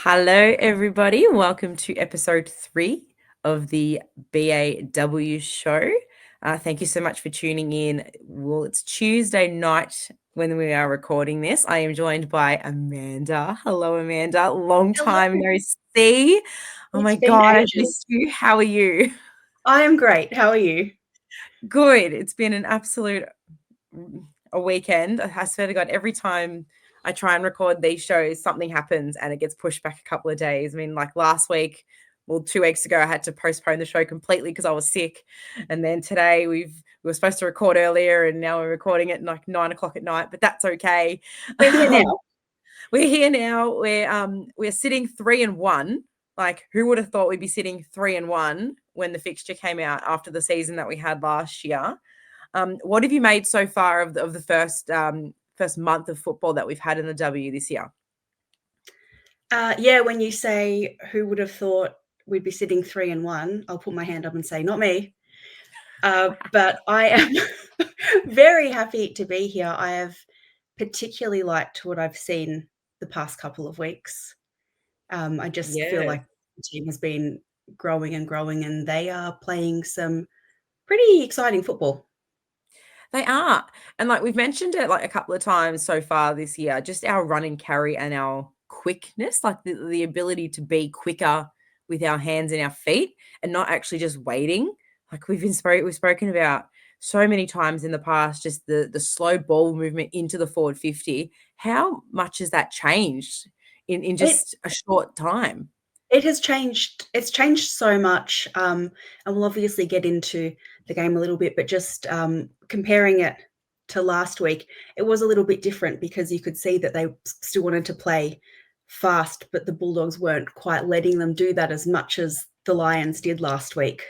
Hello, everybody. Welcome to episode 3 of the BAW show. Thank you so much for tuning in. Well, it's Tuesday night when we are recording this. I am joined by Amanda. Hello, Amanda. Long Hello. time no see. Oh my It's been God, I've ages. missed you. How are you? I am great. How are you? Good. It's been an absolute a weekend. I swear to God, every time I try and record these shows, something happens and it gets pushed back a couple of days. I mean, like last week, well, 2 weeks ago, I had to postpone the show completely because I was sick. And then today we were supposed to record earlier and now we're recording at like 9 o'clock at night, but that's okay. We're here now. We're here now. We're sitting 3-1. Like, who would have thought we'd be sitting 3-1 when the fixture came out after the season that we had last year? What have you made so far of the first month of football that we've had in the W this year? Yeah, when you say who would have thought we'd be sitting 3-1, I'll put my hand up and say, not me. But I am very happy to be here. I have particularly liked what I've seen the past couple of weeks. I just feel Yeah, like the team has been growing and growing, and they are playing some pretty exciting football. they are. And like we've mentioned it like a couple of times so far this year, just our run and carry and our quickness, like the ability to be quicker with our hands and our feet and not actually just waiting. Like we've spoken about so many times in the past, just the slow ball movement into the forward 50. How much has that changed in It just a short time? It has changed. It's changed so much, and we'll obviously get into the game a little bit, but just, comparing it to last week, it was a little bit different because you could see that they still wanted to play fast, but the Bulldogs weren't quite letting them do that as much as the Lions did last week.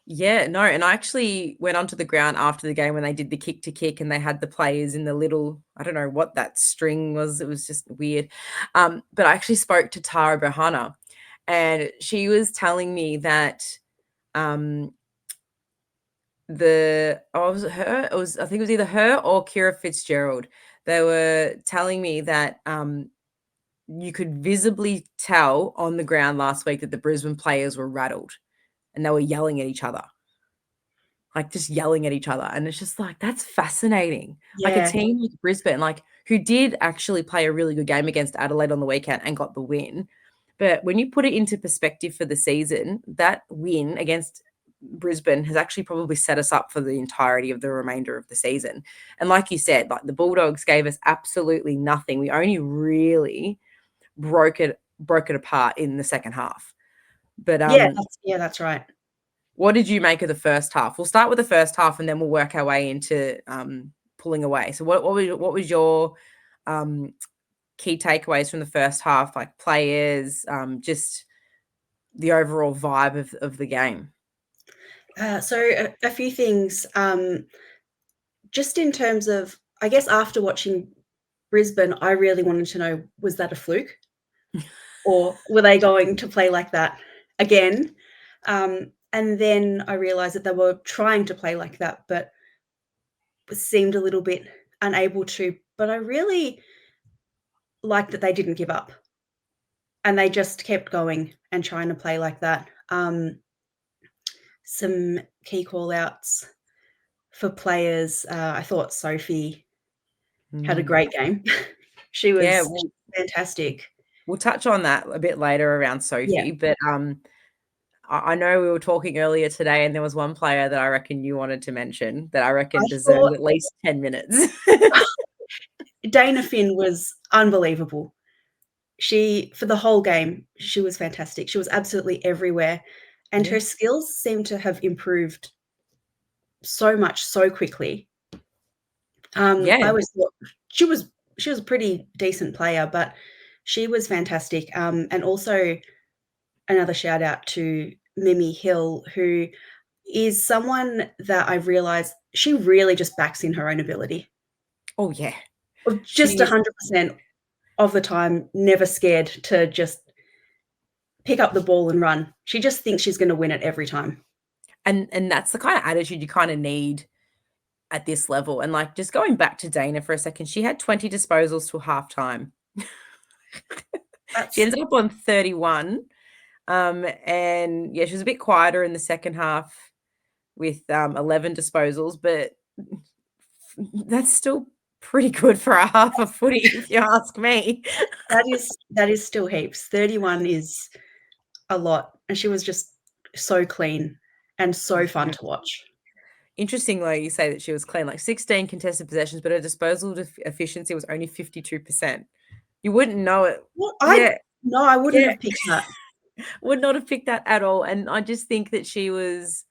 Yeah, no, and I actually went onto the ground after the game when they did the kick to kick and they had the players in the little, I don't know what that string was. It was just weird. But I actually spoke to Tara Bohanna and she was telling me that um was it her? I think it was either her or Kira Fitzgerald. They were telling me that you could visibly tell on the ground last week that the Brisbane players were rattled and they were yelling at each other. Like, just yelling at each other, and it's just like, that's fascinating. Like, a Yeah, team like Brisbane, like, who did actually play a really good game against Adelaide on the weekend and got the win, but when you put it into perspective for the season, that win against Brisbane has actually probably set us up for the entirety of the remainder of the season, and like you said, like, the Bulldogs gave us absolutely nothing. We only really broke it apart in the second half, but, that's right. what did you make of the first half? We'll start with the first half and then we'll work our way into pulling away. So what was your key takeaways from the first half, like players, just the overall vibe of the game? So a few things, just in terms of, I guess after watching Brisbane, I really wanted to know, was that a fluke? Or were they going to play like that again? And then I realized that they were trying to play like that, but seemed a little bit unable to. But I really liked that they didn't give up and they just kept going and trying to play like that. Some key call outs for players. I thought Sophie had a Mm. great game. She Yeah, was we'll fantastic. we'll touch on that a bit later around Yeah. Sophie, but I know we were talking earlier today, and there was one player that I reckon you wanted to mention that I I reckon deserves thought at least 10 minutes. Dana Finn was unbelievable. She for the whole game, she was fantastic. She was absolutely everywhere, and Yeah. her skills seem to have improved so much so quickly. I Yeah. always thought she was a pretty decent player, but she was fantastic. And also another shout out to Mimi Hill, who is someone that I've realized she really just backs in her own ability. Oh, yeah. Of just She's 100% of the time, never scared to just pick up the ball and run. She just thinks she's gonna win it every time. and that's the kind of attitude you kinda need at this level, and, like, just going back to Dana for a second, she had 20 disposals till halftime. She That's ended up on 31. And yeah, she was a bit quieter in the second half with 11 disposals, but that's still pretty good for a half of footy, if you ask me. that is still heaps. 31 is a lot, and she was just so clean and so fun Yeah. to watch. Interesting, though, you say that she was clean, like 16 contested possessions, but her disposal efficiency was only 52%. You wouldn't know it. Well, Yeah, I wouldn't yeah, have picked that. would not have picked that at all. And I just think that she was,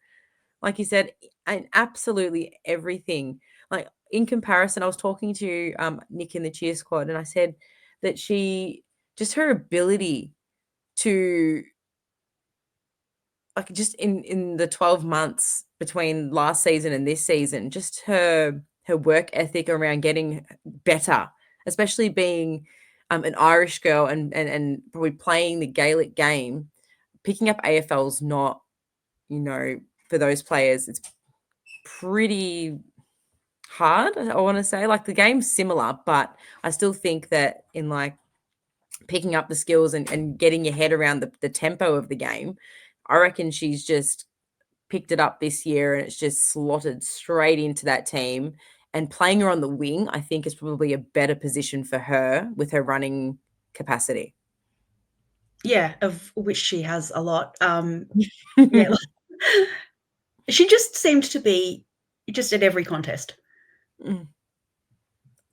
like you said, in absolutely everything. Like in comparison, I was talking to Nick in the cheer squad, and I said that she just her ability to like just in the 12 months between last season and this season, just her work ethic around getting better, especially being an Irish girl and probably playing the Gaelic game, picking up AFL's not, for those players, it's pretty hard. I want to say like the game's similar, but I still think that in like picking up the skills and getting your head around the tempo of the game, I reckon she's just picked it up this year and it's just slotted straight into that team. And playing her on the wing, I think is probably a better position for her with her running capacity. Yeah, of which she has a lot. Yeah, she just seemed to be just at every contest. Mm.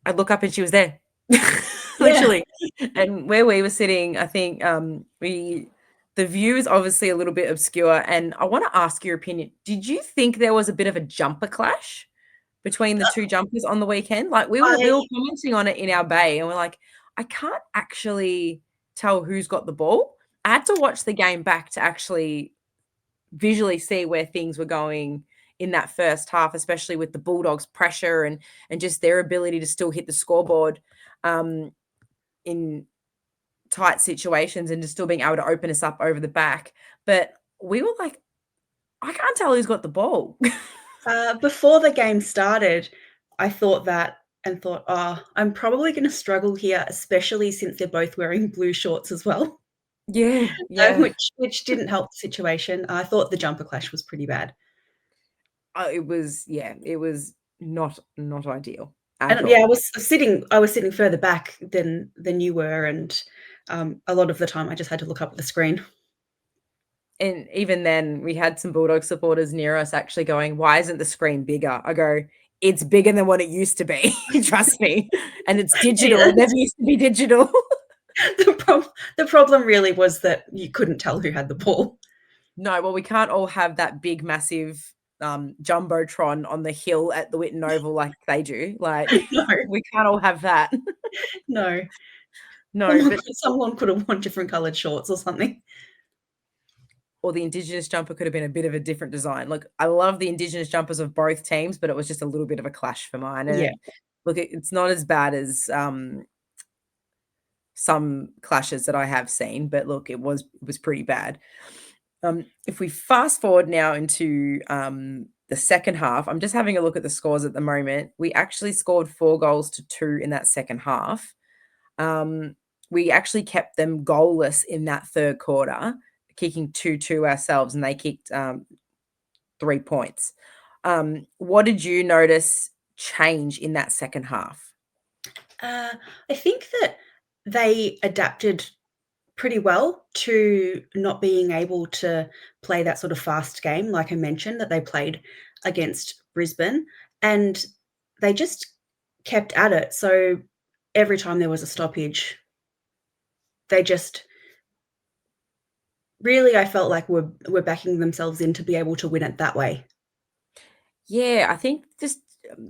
I'd look up and she was there. Yeah. Literally. And where we were sitting, I think the view is obviously a little bit obscure. And I want to ask your opinion. Did you think there was a bit of a jumper clash between the two jumpers on the weekend? Like we were I commenting on it in our bay, and we're like, I can't actually tell who's got the ball. I had to watch the game back to actually visually see where things were going in that first half, especially with the Bulldogs' pressure and just their ability to still hit the scoreboard in tight situations and just still being able to open us up over the back. But we were like, I can't tell who's got the ball. before the game started, I thought that and thought, "Oh, I'm probably gonna struggle here, especially since they're both wearing blue shorts as well," Yeah, yeah. which didn't help the situation. I thought the jumper clash was pretty bad. It was not ideal at And, yeah, all. I was sitting further back than you were, and, a lot of the time I just had to look up at the screen. And even then, we had some Bulldog supporters near us actually going, "Why isn't the screen bigger?" I go, "It's bigger than what it used to be, trust me, and it's digital. Yeah, It never used to be digital." the problem really was that you couldn't tell who had the ball. No, well, we can't all have that big, massive, jumbotron on the hill at the Whitten Oval like they do, like, No, we can't all have that. no. No, but Someone could have worn different colored shorts or something. or the Indigenous jumper could have been a bit of a different design. Look, I love the Indigenous jumpers of both teams, but it was just a little bit of a clash for mine, and Yeah. it's not as bad as, some clashes that I have seen, but look, it was pretty bad. If we fast forward now into the second half, I'm just having a look at the scores at the moment. We actually scored 4 goals to 2 in that second half. We actually kept them goalless in that third quarter, kicking 2-2 ourselves, and they kicked 3 points. What did you notice change in that second half? Uh, I think that they adapted pretty well to not being able to play that sort of fast game, like I mentioned, that they played against Brisbane, and they just kept at it. So every time there was a stoppage, they just really, I felt like were backing themselves in to be able to win it that way. Yeah, I think just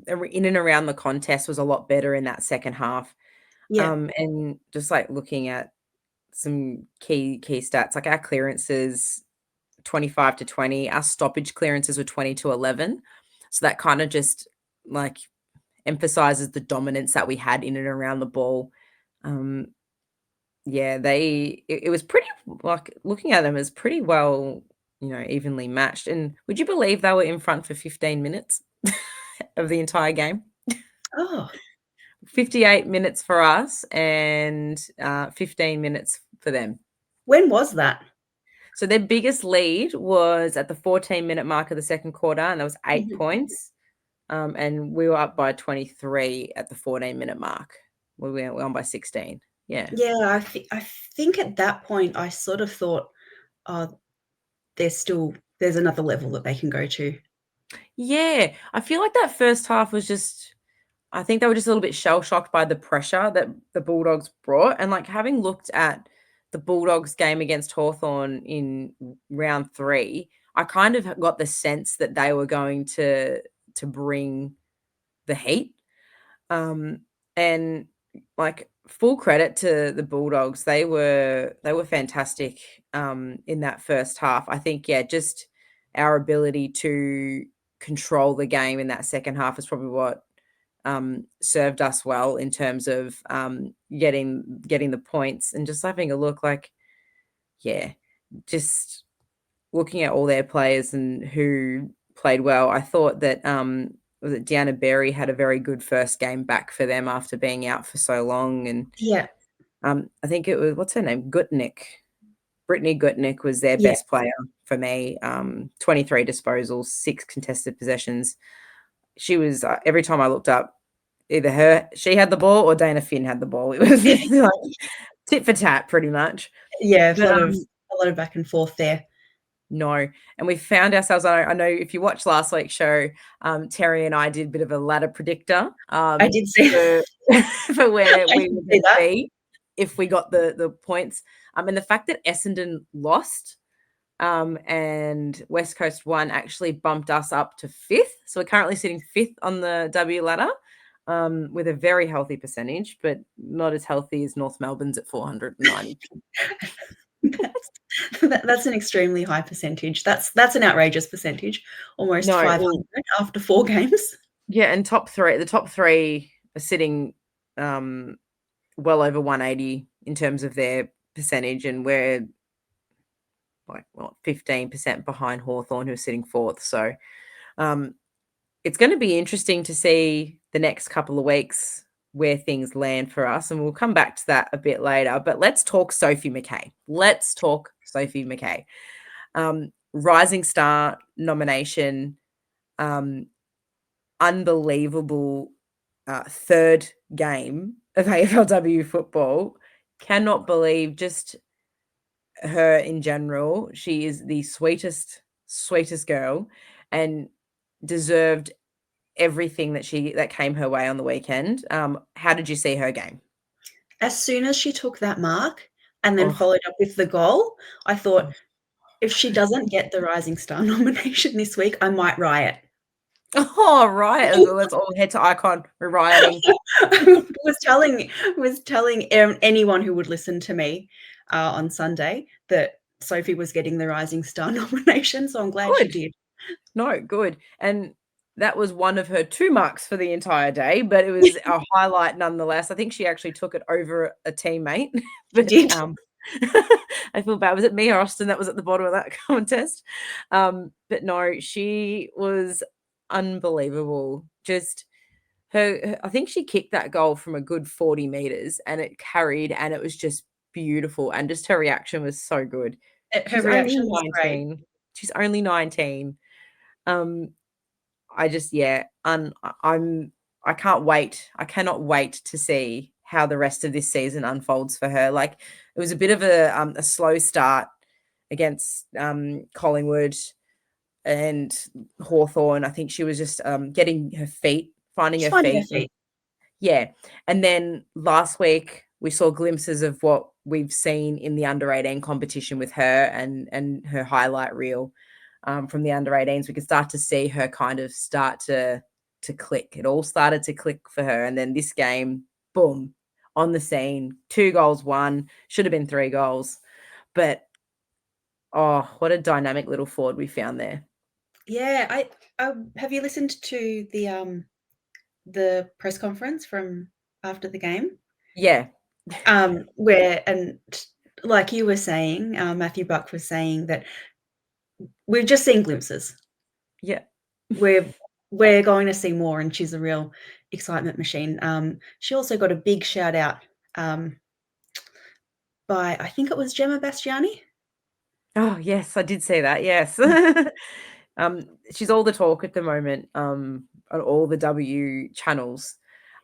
in and around the contest was a lot better in that second half. Yeah. And just like looking at some key stats, like our clearances 25-20, our stoppage clearances were 20-11. So that kind of just like emphasizes the dominance that we had in and around the ball. Um, yeah, it was pretty like looking at them as pretty well, evenly matched. And would you believe they were in front for 15 minutes of the entire game? Oh, 58 minutes for us and 15 minutes for them. When was that? So their biggest lead was at the 14-minute mark of the second quarter, and that was 8 Mhm. points. And we were up by 23 at the 14-minute mark. We were on by 16. Yeah. Yeah, I think at that point I sort of thought, "Oh, there's another level that they can go to." Yeah. I feel like that first half was just I think they were just a little bit shell shocked by the pressure that the Bulldogs brought. And like having looked at the Bulldogs game against Hawthorn in round 3, I kind of got the sense that they were going to bring the heat. Um, and like full credit to the Bulldogs, they were fantastic in that first half. I think yeah, just our ability to control the game in that second half is probably what served us well in terms of getting the points and just having a look like yeah, just looking at all their players and who played well. I thought that was it Deanna Berry had a very good first game back for them after being out for so long, and Yeah, I think it was what's her name Gutnick. Brittany Gutnick was their yeah. best player for me. 23 disposals, 6 contested possessions. She was every time I looked up, either she had the ball or Dana Finn had the ball. It was like tit for tat, pretty much. Yeah, But a lot of back and forth there. no, and we found ourselves. I know if you watched last week's show, Terry and I did a bit of a ladder predictor I did see for for where I we did were see going to that. be if we got the points. And the fact that Essendon lost and West Coast won actually bumped us up to 5th. So we're currently sitting 5th on the W ladder with a very healthy percentage, but not as healthy as North Melbourne's at 490. That's an extremely high percentage. That's an outrageous percentage, almost No, 500 well, after 4 games. yeah, and the top three are sitting well over 180 in terms of their percentage, and we're like 15% behind Hawthorn, who are sitting 4th. So um, it's going to be interesting to see the next couple of weeks where things land for us, and we'll come back to that a bit later. But let's talk Sophie McKay. Let's talk Sophie McKay. Rising Star nomination, um, unbelievable third game of AFLW football. Cannot believe just her in general. She is the sweetest girl, and deserved everything that came her way on the weekend. How did you see her game? As soon as she took that mark and then Oh, followed up with the goal, I thought, oh, if she doesn't get the Rising Star nomination this week, I might riot. oh right. Let's all head to Icon. We're rioting. was telling anyone who would listen to me on Sunday that Sophie was getting the Rising Star nomination, so I'm glad she Good. did. No, good. And that was one of her 2 marks for the entire day, but it was a highlight nonetheless. I think she actually took it over a teammate, She but did. I feel bad. Was it me or Austin that was at the bottom of that contest? But no, she was unbelievable. Just I think she kicked that goal from a good 40 meters and it carried and it was just beautiful. And just her reaction was so good. Her She's only reaction was great. 19. She's only 19. Um, I just yeah, I can't wait. I cannot wait to see how the rest of this season unfolds for her. Like it was a bit of a slow start against Collingwood and Hawthorn. I think she was just getting her feet, finding She's her finding her feet. feet. Yeah. And then last week we saw glimpses of what we've seen in the under 18 competition with her and her highlight reel from the under 18s. We could start to see her kind of start to click. It all started to click for her. And then this game, boom, on the scene, 2 goals, 1, should have been 3 goals. But oh, what a dynamic little forward we found there. Yeah, I have you listened to the press conference from after the game? Yeah. Where and like you were saying, Matthew Buck was saying that we've just seen glimpses. Yeah. We're we're going to see more, and she's a real excitement machine. She also got a big shout out. Um, by, I think it was Gemma Bastiani. Oh, yes, I did see that, yes. She's all the talk at the moment, on all the W channels.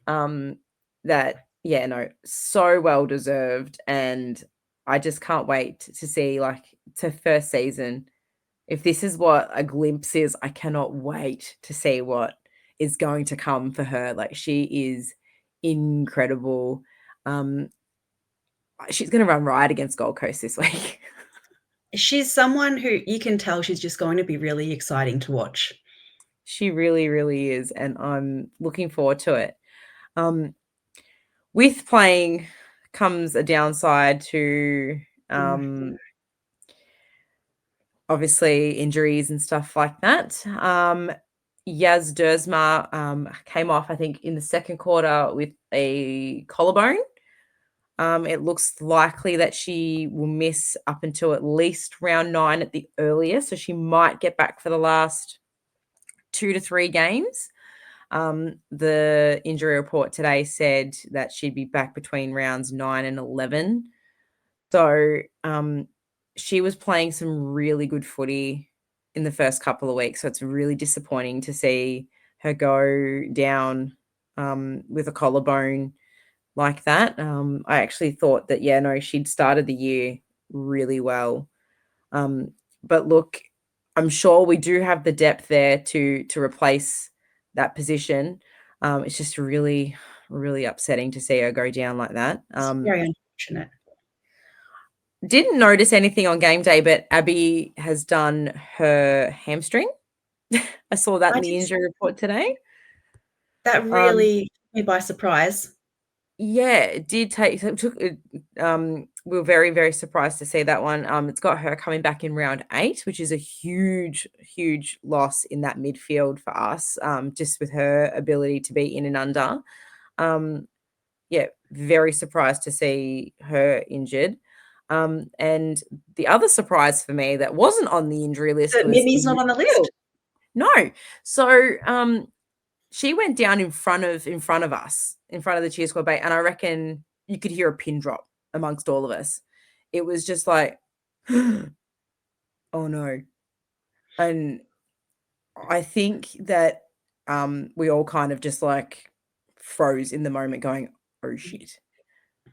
Um, that yeah, no, so well deserved, and I just can't wait to see, like, to first season. If this is what a glimpse is, I cannot wait to see what is going to come for her. Like, she is incredible. Um, she's gonna run riot against Gold Coast this week. She's someone who you can tell she's just going to be really exciting to watch. She really, really is, and I'm looking forward to it. Um, with playing comes a downside to, Mm. obviously injuries and stuff like that. Yaz Dersma came off, I think, in the second quarter with a collarbone. It looks likely that she will miss up until at least round 9 at the earliest, so she might get back for the last 2 to 3 games. The injury report today said that she'd be back between rounds 9 and 11. So, she was playing some really good footy in the first couple of weeks, so it's really disappointing to see her go down, with a collarbone like that. I actually thought that, yeah, no, she'd started the year really well. Um, but look, I'm sure we do have the depth there to replace that position. It's just really, really upsetting to see her go down like that. It's very unfortunate. Didn't notice anything on game day, but Abby has done her hamstring. I saw that I in the did injury report today. that Um, really took me by surprise. yeah, it did take it took it, we were very, very surprised to see that one. It's got her coming back in round 8, which is a huge, huge loss in that midfield for us, just with her ability to be in and under. Um, yeah, very surprised to see her injured. And the other surprise for me that wasn't on the injury list But was Mimi's in not on the midfield. list? No. So, she went down in front of us, in front of the cheer squad bay, and I reckon you could hear a pin drop amongst all of us. It was just like, "Oh, no." And I think that, we all kind of just, like, froze in the moment going, "Oh, shit.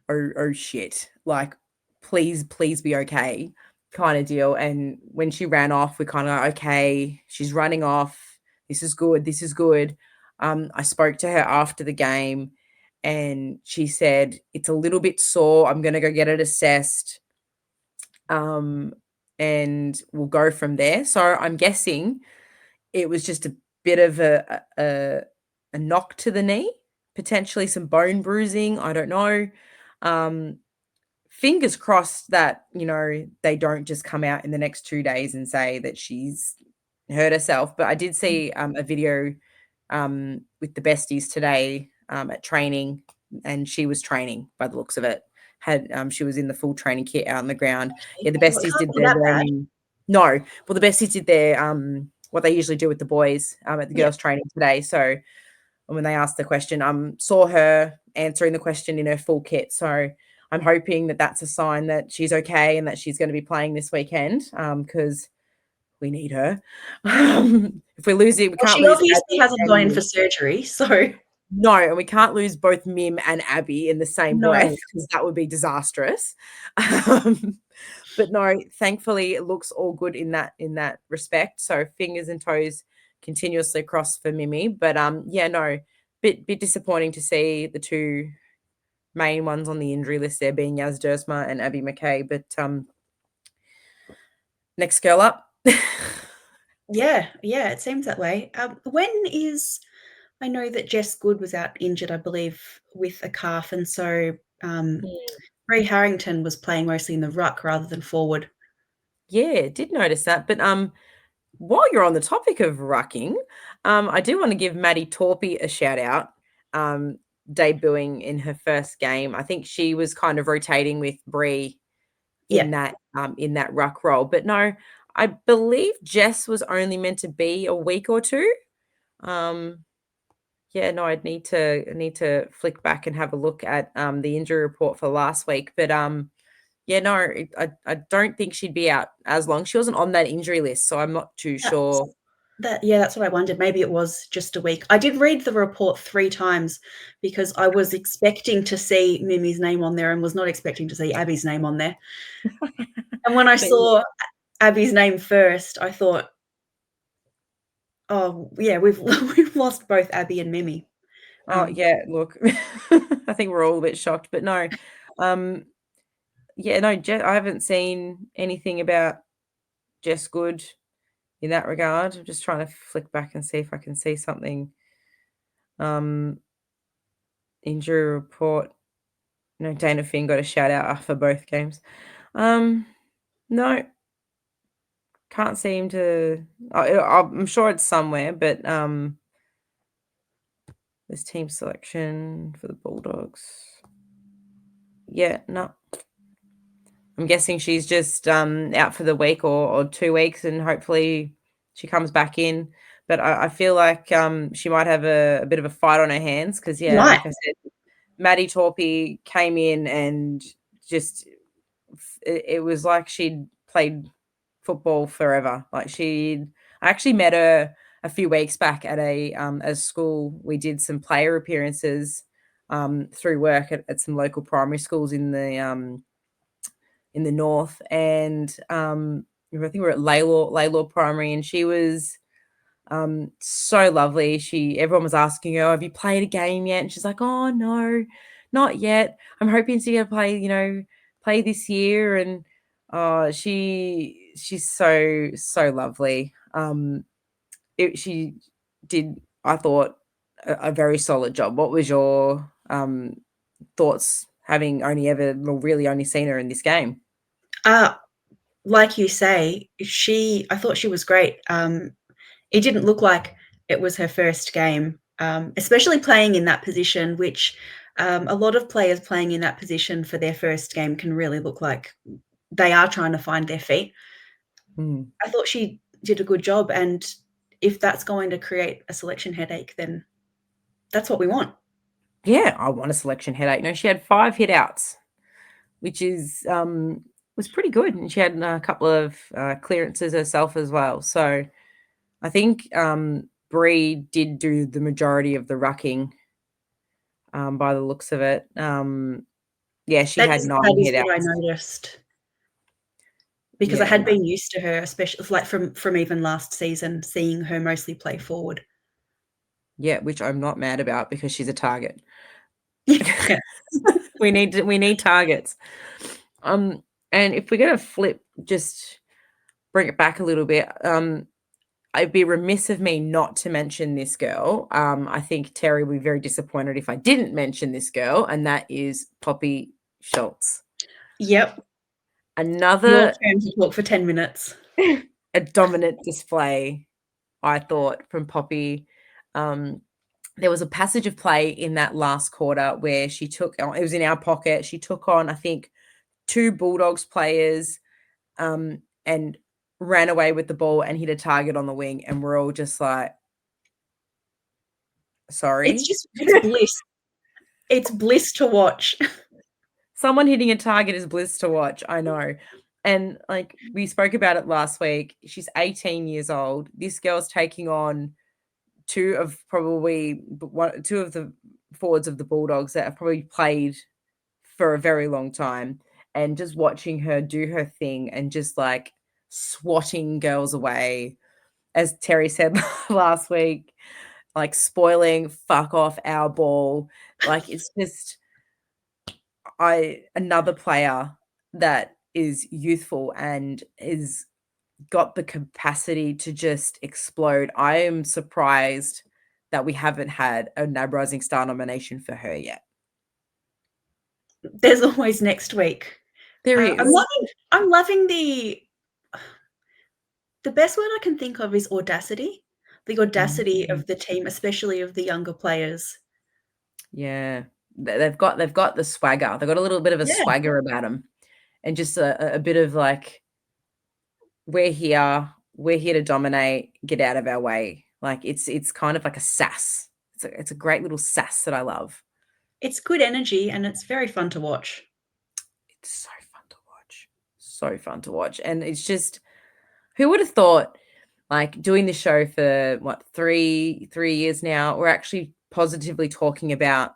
Oh, shit. Like, please, please be okay," kinda deal, and when she ran off, we kinda like, "Okay, she's running off. This is good, this is good." I spoke to her after the game, and she said, "It's a little bit sore, I'm gonna go get it assessed, um, and we'll go from there." So, I'm guessing it was just a bit of a knock to the knee, potentially some bone bruising, I don't know. Um, Fingers crossed that, they don't just come out in the next 2 days and say that she's hurt herself, but I did see, a video, with the besties today, at training, and she was training by the looks of it. She was in the full training kit out on the ground. Yeah, the Well, it besties can't did be their that bad. warming. No. Well, the besties did their, what they usually do with the boys, at the Yeah. girls' training today, so when they asked the question, saw her answering the question in her full kit. So I'm hoping that that's a sign that she's okay and that she's going to be playing this weekend, because we need her. If we lose it, we Well, can't she lose obviously Abby hasn't gone and in for Mim. surgery, so No, and we can't lose both Mim and Abby in the same no. breath because that would be disastrous. Um, but no, thankfully it looks all good in that respect. So fingers and toes continuously crossed for Mimi. But yeah, no, bit disappointing to see the two main ones on the injury list there being Yaz Dersma and Abby McKay. But next girl up. Yeah, yeah, it seems that way. When is I know that Jess Good was out injured, I believe, with a calf, and so, Ray Harrington was playing mostly in the ruck rather than forward. Yeah, did notice that. But while you're on the topic of rucking, I do want to give Maddie Torpy a shout out. Debuting in her first game. I think she was kind of rotating with Bree Yeah. in that ruck role. But no, I believe Jess was only meant to be a week or two. Um, yeah, no, I need to flick back and have a look at the injury report for last week. But Yeah, no, I don't think she'd be out as long. She wasn't on that injury list, so I'm not too That's sure. that's what I wondered. Maybe it was just a week. I did read the report 3 times because I was expecting to see Mimi's name on there and was not expecting to see Abby's name on there. And when I But saw Abby's name first, I thought, "Oh, yeah, we've we've lost both Abby and Mimi." oh, Um, yeah, look, I think we're all a bit shocked, but no. Um, yeah, no, I haven't seen anything about Jess Good in that regard. I'm just trying to flick back and see if I can see something. Um, injury report. No, Dana Finn got a shout out for both games. Um, no, can't seem to. I'm sure it's somewhere, but there's team selection for the Bulldogs. Yeah, no. I'm guessing she's just out for the week or 2 weeks, and hopefully she comes back in. But I feel like she might have a bit of a fight on her hands because, yeah, right. like I said, Maddie Torpy came in and just it was like she'd played football forever. I actually met her a few weeks back at a school. We did some player appearances through work at some local primary schools in the north, and I think we were at Laylaw Primary, and she was so lovely. Everyone was asking her, "Have you played a game yet?" And she's like, "Oh no, not yet. I'm hoping to get play, play this year." And she's so lovely. She did, I thought, a very solid job. What was your thoughts, having really only seen her in this game? Uh, like you say, I thought she was great. It didn't look like it was her first game, especially playing in that position, which a lot of players playing in that position for their first game can really look like they are trying to find their feet. Mm. I thought she did a good job, and if that's going to create a selection headache, then that's what we want. Yeah, I want a selection headache. No, she had 5 hit outs, which was pretty good, and she had a couple of clearances herself as well. So I think Bree did do the majority of the rucking, by the looks of it. Yeah, she had That 9 is hit what I outs. noticed because I Yeah, had no, been used to her, especially like from even last season, seeing her mostly play forward. yeah, which I'm not mad about because she's a target. Yeah. We need targets. And if we're gonna just bring it back a little bit, I'd be remiss of me not to mention this girl. I think Terry would be very disappointed if I didn't mention this girl, and that is Poppy Schultz. Yep. Your Another turn to talk for 10 minutes. a dominant display, I thought, from Poppy. Um, there was a passage of play in that last quarter where it was in our pocket. She took on, I think, 2 Bulldogs players, and ran away with the ball and hit a target on the wing, and we're all just like, "Sorry?" It's bliss. It's bliss to watch. Someone hitting a target is bliss to watch, I know. And, like, we spoke about it last week, she's 18 years old. This girl's taking on 2 of probably 2 of the forwards of the Bulldogs that have probably played for a very long time, and just watching her do her thing and just, like, swatting girls away, as Terry said last week, like, spoiling "fuck off our ball." Like, it's just another player that is youthful and is got the capacity to just explode. I am surprised that we haven't had a NAB Rising Star nomination for her yet. There's always next week. There I'm is. loving the best word I can think of is audacity. The audacity Mhm. of the team, especially of the younger players. Yeah. They've got the swagger. They've got a little bit of a Yeah, swagger about them, and just a bit of like, we're here to dominate, get out of our way. Like, it's kind of like a sass. It's a great little sass that I love. it's good energy and it's very fun to watch. It's so fun to watch. so fun to watch. And it's just, who would have thought, like, doing this show for what, three years now, we're actually positively talking about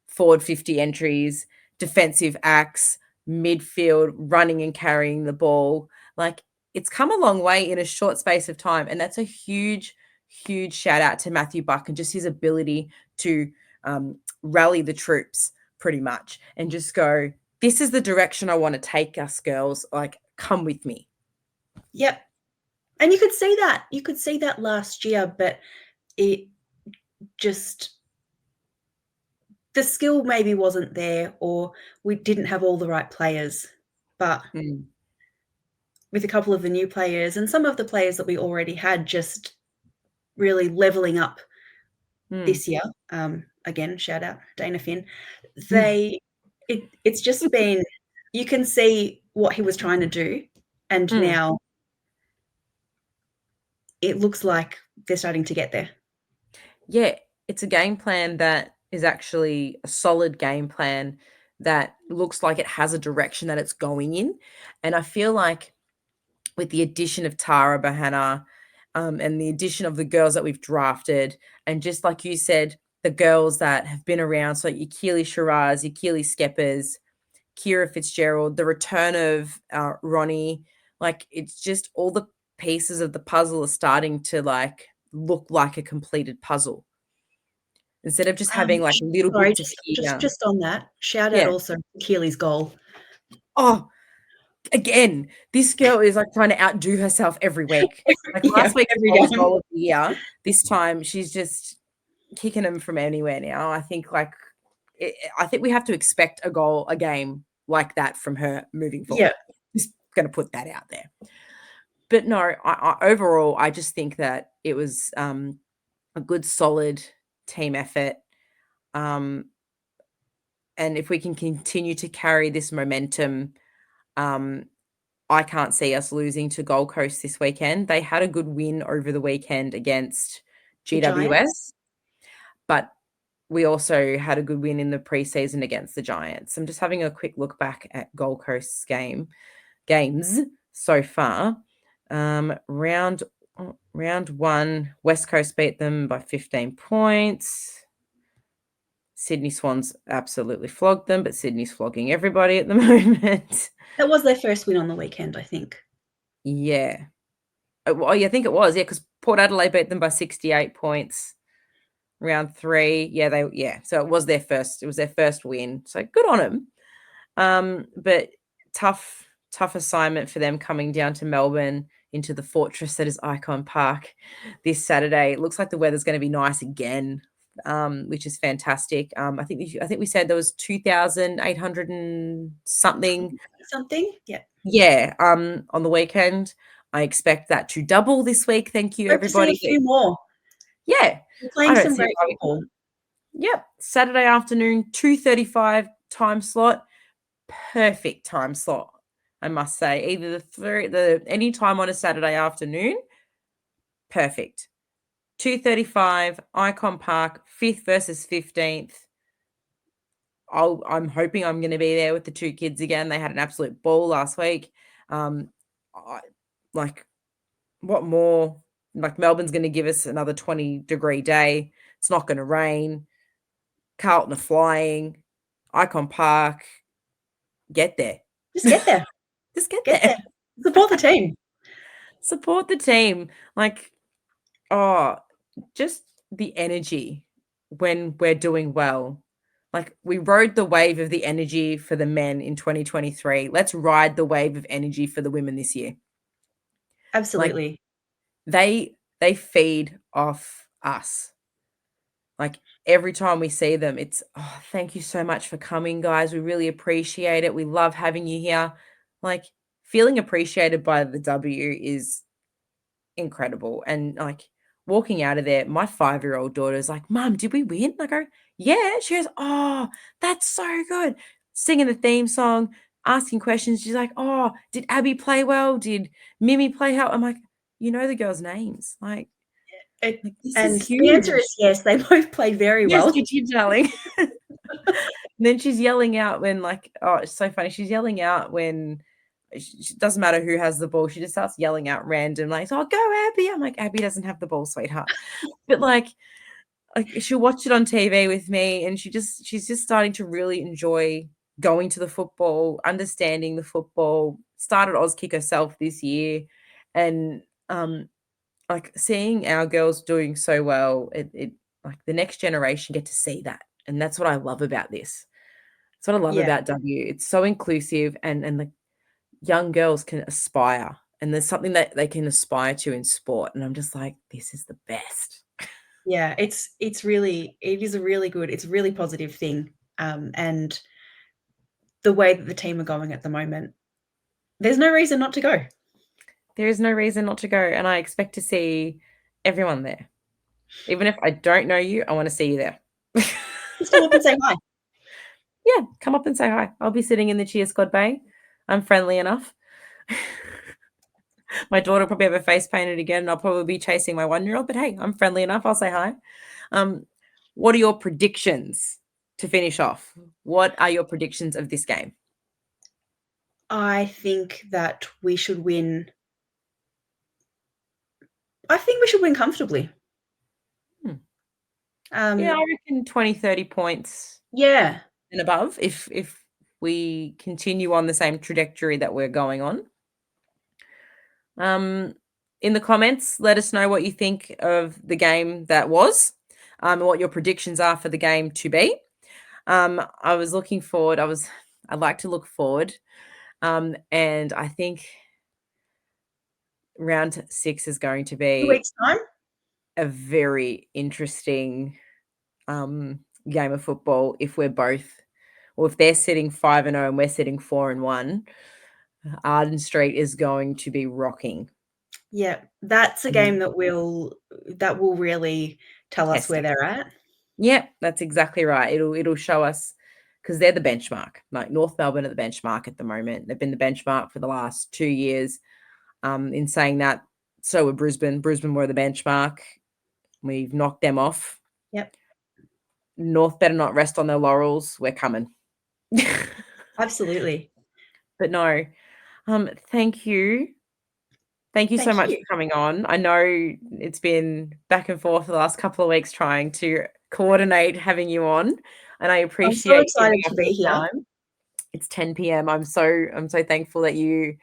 forward 50 entries, defensive acts, midfield, running and carrying the ball. Like, it's come a long way in a short space of time. And that's a huge, huge shout out to Matthew Buck and just his ability to rally the troops pretty much and just go, this is the direction I want to take us, girls. Like, come with me. Yep. And you could see that. You could see that last year, but it just, the skill maybe wasn't there, or we didn't have all the right players. But with a couple of the new players and some of the players that we already had just really leveling up this year, again, shout out Dana Finn, it's just been, you can see what he was trying to do, and now it looks like they're starting to get there. Yeah, it's a game plan that is actually a solid game plan that looks like it has a direction that it's going in. And I feel like with the addition of Tara Bahana and the addition of the girls that we've drafted, and just like you said, the girls that have been around, so your Keely Shiraz, your Keely Skeppers, Kira Fitzgerald, the return of Ronnie, like, it's just all the pieces of the puzzle are starting to like look like a completed puzzle instead of just having like little bits of here. Just on that, shout out also Keely's goal. Oh, again, this girl is like trying to outdo herself every week. Like last week, every goal of the year. This time, she's just kicking them from anywhere now. I think I think we have to expect a game like that from her moving forward. Yeah, just going to put that out there. But no, overall, I just think that it was a good, solid team effort. And if we can continue to carry this momentum, I can't see us losing to Gold Coast this weekend. They had a good win over the weekend against GWS, but we also had a good win in the preseason against the Giants. I'm just having a quick look back at Gold Coast's games so far. Round one, West Coast beat them by 15 points. Sydney Swans absolutely flogged them, but Sydney's flogging everybody at the moment. That was their first win on the weekend, I think. Yeah. Well, I think it was, because Port Adelaide beat them by 68 points. Round 3, so it was their first win. So good on them. But tough assignment for them coming down to Melbourne into the fortress that is Icon Park this Saturday. It looks like the weather's going to be nice again, which is fantastic. I think we said there was 2,800 and something. Yeah. On the weekend. I expect that to double this week. Thank you, everybody. To see a few more. Yeah. We're playing some great football. Yep. Saturday afternoon, 2:35 time slot. Perfect time slot, I must say. Either any time on a Saturday afternoon, perfect. 2:35, Icon Park, 5th versus 15th. I'm hoping I'm going to be there with the two kids again. They had an absolute ball last week. What more? Like, Melbourne's going to give us another 20-degree day. It's not going to rain. Carlton are flying. Icon Park. Get there. Just get there. Just get there. Support the team. Support the team. Just the energy when we're doing well. Like, we rode the wave of the energy for the men in 2023. Let's ride the wave of energy for the women this year. Absolutely. They feed off us. Like, every time we see them, it's, thank you so much for coming, guys. We really appreciate it. We love having you here. Like, feeling appreciated by the W is incredible. And walking out of there, my 5-year-old daughter is like, Mom, did we win? I go, yeah. She goes, oh, that's so good. Singing the theme song, asking questions. She's like, oh, did Abby play well? Did Mimi play how? I'm like, you know the girls' names. This is huge. The answer is yes. They both played very well. Yes, you did, darling. And then she's yelling out when, it's so funny. She's yelling out when it doesn't matter who has the ball. She just starts yelling out random, like, "Oh, go Abby." I'm like, "Abby doesn't have the ball, sweetheart." But like she'll watch it on TV with me, and she's just starting to really enjoy going to the football, understanding the football. Started Auskick herself this year, and like seeing our girls doing so well, it like the next generation get to see that, and that's what I love about this. That's what I love Yeah. about W. It's so inclusive, and the young girls can aspire, and there's something that they can aspire to in sport, and I'm just like, this is the best. Yeah, it is a really good, it's a really positive thing. And the way that the team are going at the moment, there's no reason not to go. There is no reason not to go, and I expect to see everyone there. Even if I don't know you, I wanna see you there. Just come up and say hi. Yeah, come up and say hi. I'll be sitting in the cheer squad bay. I'm friendly enough. My daughter will probably have her face painted again, and I'll probably be chasing my one-year-old, but hey, I'm friendly enough, I'll say hi. What are your predictions to finish off? What are your predictions of this game? I think that we should win. I think we should win comfortably. Hmm. Yeah, I Um, reckon 20, 30 points yeah, and above if we continue on the same trajectory that we're going on. In the comments, let us know what you think of the game that was, and what your predictions are for the game to be. I was looking forward. I'd like to look forward, and I think round 6 is going to 2 weeks be time. a very interesting game of football. If we're both, or if they're sitting 5-0 and we're sitting 4-1, Arden Street is going to be rocking. Yeah, that's a game And that will really tell us test where us. they're at. Yeah, that's exactly right. It'll show us because they're the benchmark. Like North Melbourne are the benchmark at the moment. They've been the benchmark for the last 2 years. In saying that, so were Brisbane. Brisbane were the benchmark. We've knocked them off. Yep, North better not rest on their laurels. We're coming. absolutely. But no, thank you. Thank you so Thank much for you. coming on. I know it's been back and forth the last couple of weeks trying to coordinate having you on, and I I'm so appreciate giving excited up to be your here. time. It's 10 p.m. I'm so thankful that you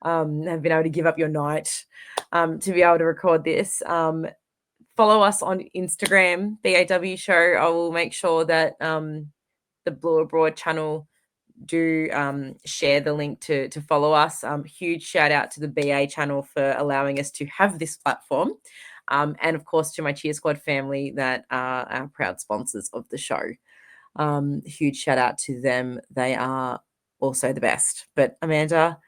have been able to give up your night to be able to record this. Follow us on Instagram, BAW Show. I will make sure that the Blue Abroad channel do share the link to follow us. Huge shout out to the BA channel for allowing us to have this platform. And of course, to my Cheer Squad family that are our proud sponsors of the show. Huge shout out to them. They are also the best. But Amanda,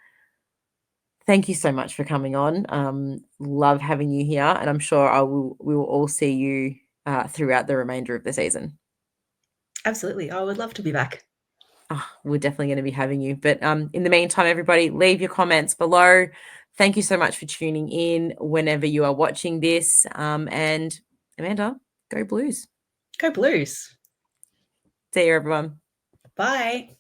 thank you so much for coming on. Love having you here, and I'm sure we will all see you throughout the remainder of the season. Absolutely. I would love to be back. Oh, we're definitely going to be having you. But in the meantime, everybody, leave your comments below. Thank you so much for tuning in whenever you are watching this. And Amanda, go Blues. Go Blues. See you, everyone. Bye.